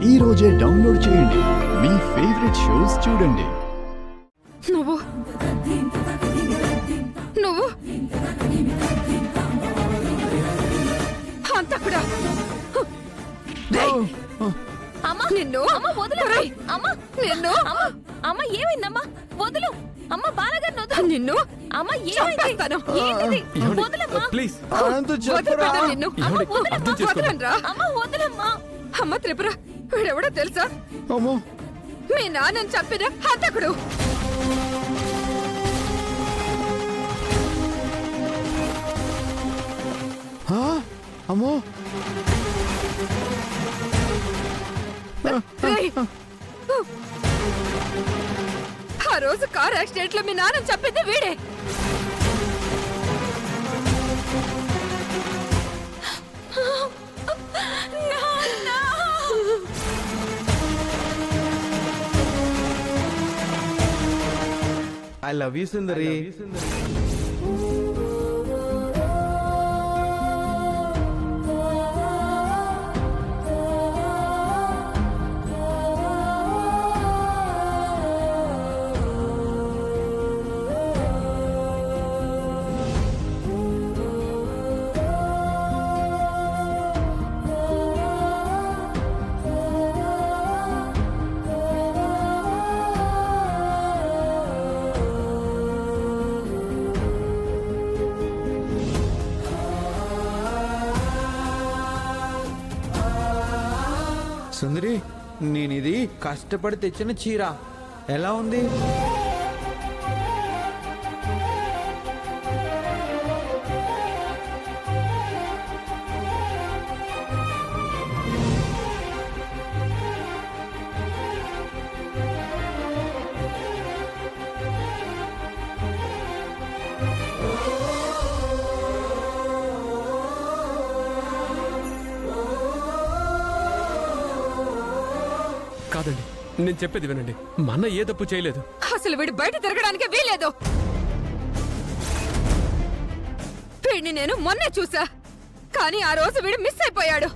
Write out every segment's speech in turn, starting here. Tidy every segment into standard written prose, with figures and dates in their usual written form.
ఈ రోజే డౌన్లోడ్ చేయండి. మీ ఫేవరెట్ షోస్ చూడండి. నువ్వు నువ్వు అంతకుడా అమ్మా నిన్ను అమ్మ వదులు ఒరేయ్, అమ్మ నిన్ను అమ్మ అమ్మ ఏమైందమ్మా వదులు అమ్మ బాలగారిని వదులు నిన్ను అమ్మ చంపేస్తాను. ఏంటిది వదులమ్మా ప్లీజ్ వదిలిపెట్టను నిన్ను. అమ్మ వదలమ్మా. వదలనురా. అమ్మ వదులమ్మా అమ్మ త్రిపుర వీడెవడో తెలుసా? అమ్మో మీ నాన్నని చంపిన హంతకుడు. అమ్మో రేయ్. ఆ రోజు కార్ యాక్సిడెంట్ లో మీ నాన్నని చంపింది వీడే. ఐ లవ్ యూ సుందరి. సుందరి నేనిది కష్టపడి తెచ్చిన చీర ఎలా ఉంది? కాదండి, నేను చెప్పేది వినండి. మా అన్న ఏ తప్పు చేయలేదు. అసలు వీడు బయట తిరగడానికే వీలేదు. వీడిని నేను మొన్నే చూసా, కానీ ఆ రోజు వీడు మిస్ అయిపోయాడు.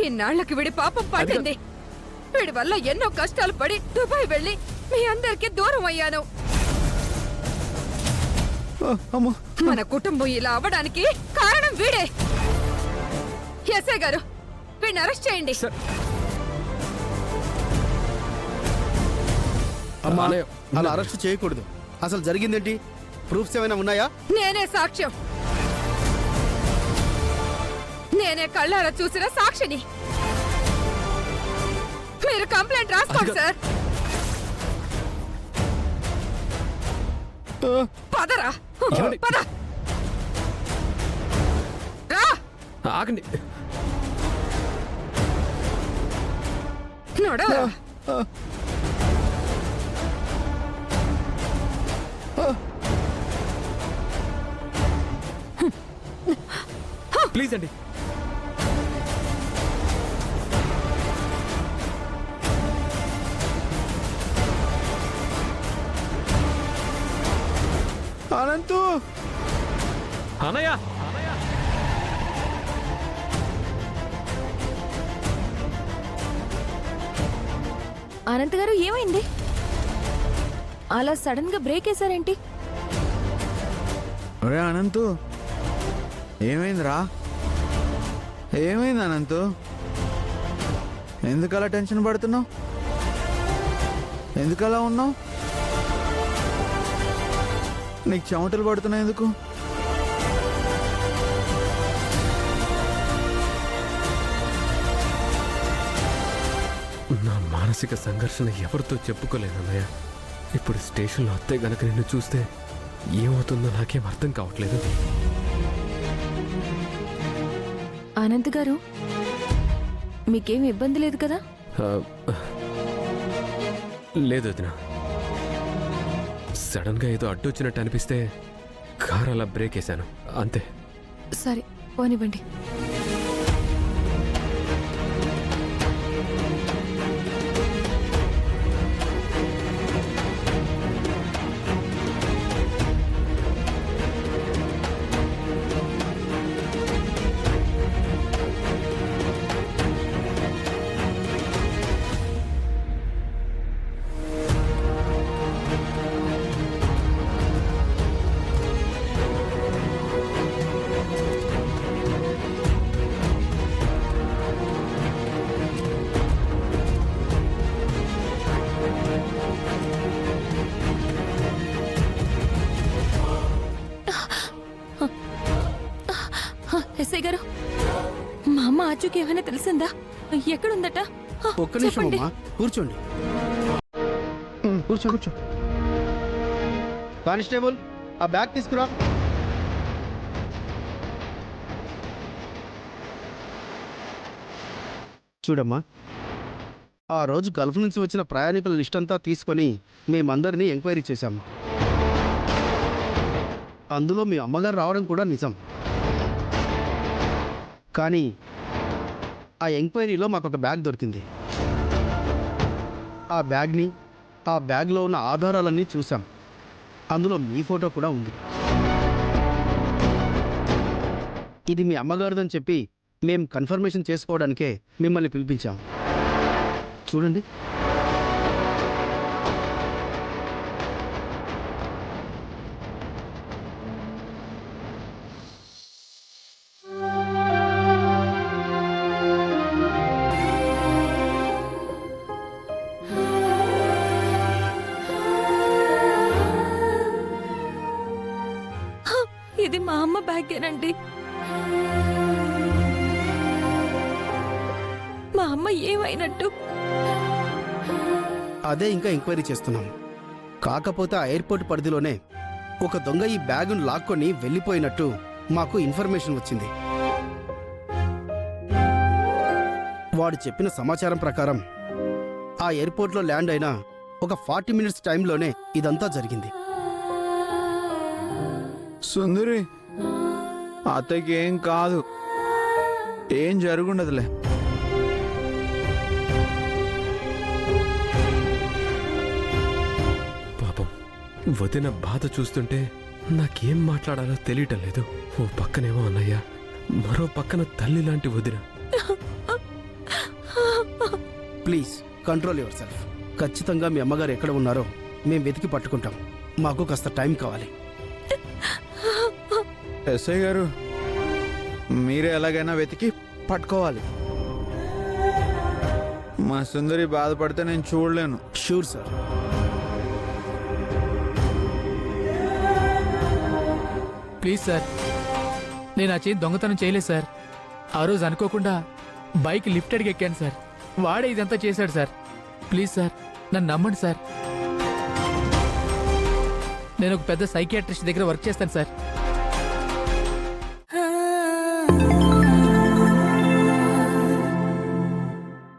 ఇన్నాళ్లకి వీడి పాపం పడింది. వీడి వల్ల ఎన్నో కష్టాలు పడి దుబాయ్ వెళ్ళి మీ అందరికి దూరం అయ్యాను. అమ్మో మన కుటుంబం ఇలా అవ్వడానికి కారణం వీడే. ఎస్ఐ గారు వీడిని అరెస్ట్ చేయండి. అమ్మా అన్నయ్య, అలా అరెస్ట్ చేయకూడదు. అసలు జరిగిందేంటి? ప్రూఫ్స్ ఏమైనా ఉన్నాయా? నేనే సాక్ష్యం. నేనే కళ్ళారా చూసిన సాక్షిని. మీరు కంప్లైంట్ రాసుకోండి సార్. పదరా పద రా. ఆగండి. నోడా ప్లీజ్ అండి. అనంతు అనయ్య, అనంత్ గారు ఏమైంది? అలా సడన్ గా బ్రేక్ వేసారేంటి? ఒరే అనంతు ఏమైందిరా? ఏమైంది అనంతు? ఎందుకు అలా టెన్షన్ పడుతున్నావు? ఎందుకు అలా ఉన్నావు? నీకు చెమటలు పడుతున్నాయి ఎందుకు? నా మానసిక సంఘర్షణ ఎవరితో చెప్పుకోలేదన్నయ్య. ఇప్పుడు స్టేషన్లో అత్తయ్య గనక నిన్ను చూస్తే ఏమవుతుందో నాకేం అర్థం కావట్లేదు. అనంత్ గారు మీకేం ఇబ్బంది లేదు కదా? లేదు వదిన. సడన్ గా ఏదో అడ్డొచ్చినట్టు అనిపిస్తే కార్ అలా బ్రేక్ వేశాను అంతే. సరే పోనివ్వండి. మా అమ్మ ఆచూకి ఏమైనా తెలిసిందా? ఎక్కడుందట? ఒక్క నిమిషం చెప్పండి. అమ్మా, కూర్చోండి. కూర్చో కూర్చో. కానిస్టేబుల్, ఆ బ్యాగ్ తీసుకురా. చూడమ్మా, ఆ రోజు గల్ఫ్ నుంచి వచ్చిన ప్రయాణికుల లిస్ట్ అంతా తీసుకొని మేమందరినీ ఎంక్వైరీ చేశాము. అందులో మీ అమ్మగారు రావడం కూడా నిజం. కానీ ఆ ఎంక్వైరీలో మాకు ఒక బ్యాగ్ దొరికింది. ఆ బ్యాగ్ని, ఆ బ్యాగ్లో ఉన్న ఆధారాలన్నీ చూసాం. అందులో మీ ఫోటో కూడా ఉంది. ఇది మీ అమ్మగారిదని చెప్పి మేము కన్ఫర్మేషన్ చేసుకోవడానికే మిమ్మల్ని పిలిపించాం. చూడండి. ఇది మా అమ్మ బ్యాగేనండి. మా అమ్మ ఏమైనట్టు? అదే ఇంకా ఎంక్వైరీ చేస్తున్నాం. కాకపోతే ఆ ఎయిర్పోర్ట్ పరిధిలోనే ఒక దొంగ ఈ బ్యాగును లాక్కొని వెళ్ళిపోయినట్టు మాకు ఇన్ఫర్మేషన్ వచ్చింది. వాడు చెప్పిన సమాచారం ప్రకారం ఆ ఎయిర్పోర్ట్లో ల్యాండ్ అయిన ఒక 40 మినిట్స్ టైంలోనే ఇదంతా జరిగింది. సుందరి, అత్తకి ఏం కాదు, ఏం జరుగుండదులే. పాపం వదిన బాధ చూస్తుంటే నాకేం మాట్లాడాలో తెలియటం లేదు. ఓ పక్కనేమో అన్నయ్య, మరో పక్కన తల్లి లాంటి వదిన. Please control your self. ఖచ్చితంగా మీ అమ్మగారు ఎక్కడ ఉన్నారో మేము వెతికి పట్టుకుంటాం. మాకు కాస్త టైం కావాలి. ఎస్ఐ గారు, మీరే ఎలాగైనా వెతికి పట్టుకోవాలి. మా సుందరి బాధపడితే నేను చూడలేను. Sure sir. ప్లీజ్ సార్, నేను ఆ చేయి దొంగతనం చేయలేదు సార్. ఆ రోజు అనుకోకుండా బైక్ లిఫ్టెడ్కి ఎక్కాను సార్. వాడే ఇదంతా చేశాడు సార్. ప్లీజ్ సార్, నన్ను నమ్మండి సార్. నేను ఒక పెద్ద సైకియాట్రిస్ట్ దగ్గర వర్క్ చేస్తాను సార్.